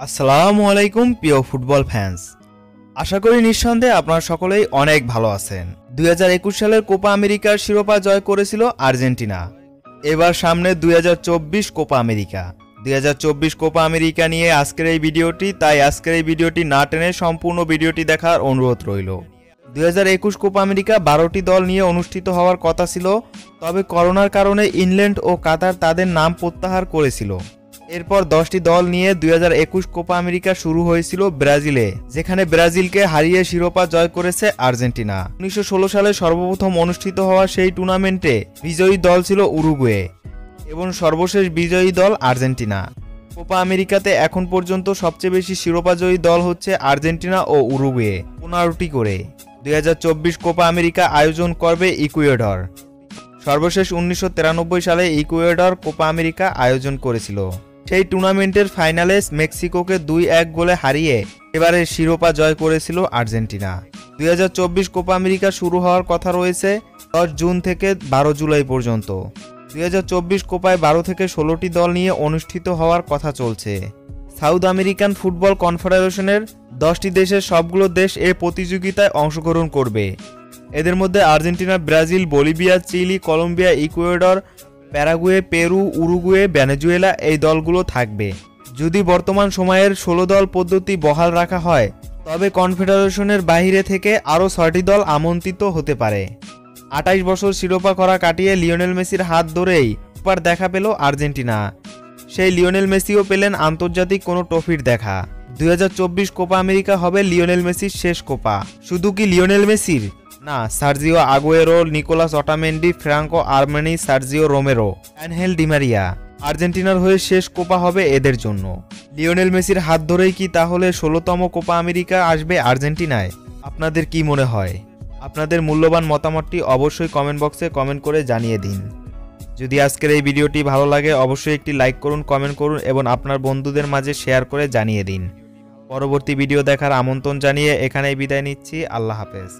আসসালামু আলাইকুম প্রিয় ফুটবল ফ্যান্স, আশা করি নিঃসন্দেহে আপনারা সকলেই অনেক ভালো আছেন। 2021 সালের কোপা আমেরিকার শিরোপা জয় করেছিল আর্জেন্টিনা। এবার সামনে 2024 কোপা আমেরিকা। 2024 কোপা আমেরিকা নিয়ে আজকের এই ভিডিওটি, তাই আজকের এই ভিডিওটি না টেনে সম্পূর্ণ ভিডিওটি দেখার অনুরোধ রইল। 2021 কোপা আমেরিকা 12টি দল নিয়ে অনুষ্ঠিত হওয়ার কথা ছিল, তবে করোনার কারণে ইংল্যান্ড ও কাতার তাদের নাম প্রত্যাহার করেছিল। এরপর 10টি দল নিয়ে 2021 কোপা আমেরিকা শুরু হয়েছিল ব্রাজিলে, যেখানে ব্রাজিলকে হারিয়ে শিরোপা জয় করেছে আর্জেন্টিনা। 1916 সালে সর্বপ্রথম অনুষ্ঠিত হওয়া সেই টুর্নামেন্টে বিজয়ী দল ছিল উরুগুয়ে এবং সর্বশেষ বিজয়ী দল আর্জেন্টিনা। কোপা আমেরিকাতে এখন পর্যন্ত সবচেয়ে বেশি শিরোপাজয়ী দল হচ্ছে আর্জেন্টিনা ও উরুগুয়ে, 15টি করে। 2024 কোপা আমেরিকা আয়োজন করবে ইকুয়েডর। সর্বশেষ 1993 সালে ইকুয়েডর কোপা আমেরিকা আয়োজন করেছিল। সেই টুর্নামেন্টের ফাইনালে মেক্সিকোকে 2-1 গোলে হারিয়ে এবারে শিরোপা জয় করেছিল আর্জেন্টিনা। 2024 কোপা আমেরিকা শুরু হওয়ার কথা রয়েছে 10 জুন থেকে 12 জুলাই পর্যন্ত। 2024 কোপায় 12 থেকে 16টি দল নিয়ে অনুষ্ঠিত হওয়ার কথা চলছে। সাউথ আমেরিকান ফুটবল কনফেডারেশনের 10টি দেশের সবগুলো দেশ এ প্রতিযোগিতায় অংশগ্রহণ করবে। এদের মধ্যে Argentina, Brazil, Bolivia, Chile, Colombia, Ecuador, Paraguay, Peru, Uruguay, Venezuela এই দলগুলো থাকবে। যদি বর্তমান সময়ের 16 দল পদ্ধতি বহাল রাখা হয়, তবে কনফেডারেশনের বাইরে থেকে আরও 6টি দল আমন্ত্রিত হতে পারে। 28 বছর শিরোপা করা কাটিয়ে লিওনেল মেসির হাত ধরেই সুপার দেখা পেল আর্জেন্টিনা। সেই লিওনেল মেসিও পেলেন আন্তর্জাতিক কোনো ট্রফির দেখা। 2024 কোপা আমেরিকা হবে লিওনেল মেসির শেষ কোপা। শুধু কি লিওনেল মেসির? না, Sergio Aguero, Nicolas Otamendi, Franco Armani, Sergio Romero, Angel Di Maria, আর্জেন্টিনার হয়ে শেষ কোপা হবে এদের জন্য। লিওনেল মেসির হাত ধরেই কি তাহলে 16তম কোপা আমেরিকা আসবে আর্জেন্টিনায়? আপনাদের কি মনে হয়? আপনাদের মূল্যবান মতামতটি অবশ্যই কমেন্ট বক্সে কমেন্ট করে জানিয়ে দিন। যদি আজকের এই ভিডিওটি ভালো লাগে অবশ্যই একটি লাইক করুন, কমেন্ট করুন এবং আপনার বন্ধুদের মাঝে শেয়ার করে জানিয়ে দিন। পরবর্তী ভিডিও দেখার আমন্ত্রণ জানিয়ে এখানেই বিদায় নিচ্ছি। আল্লাহ হাফেজ।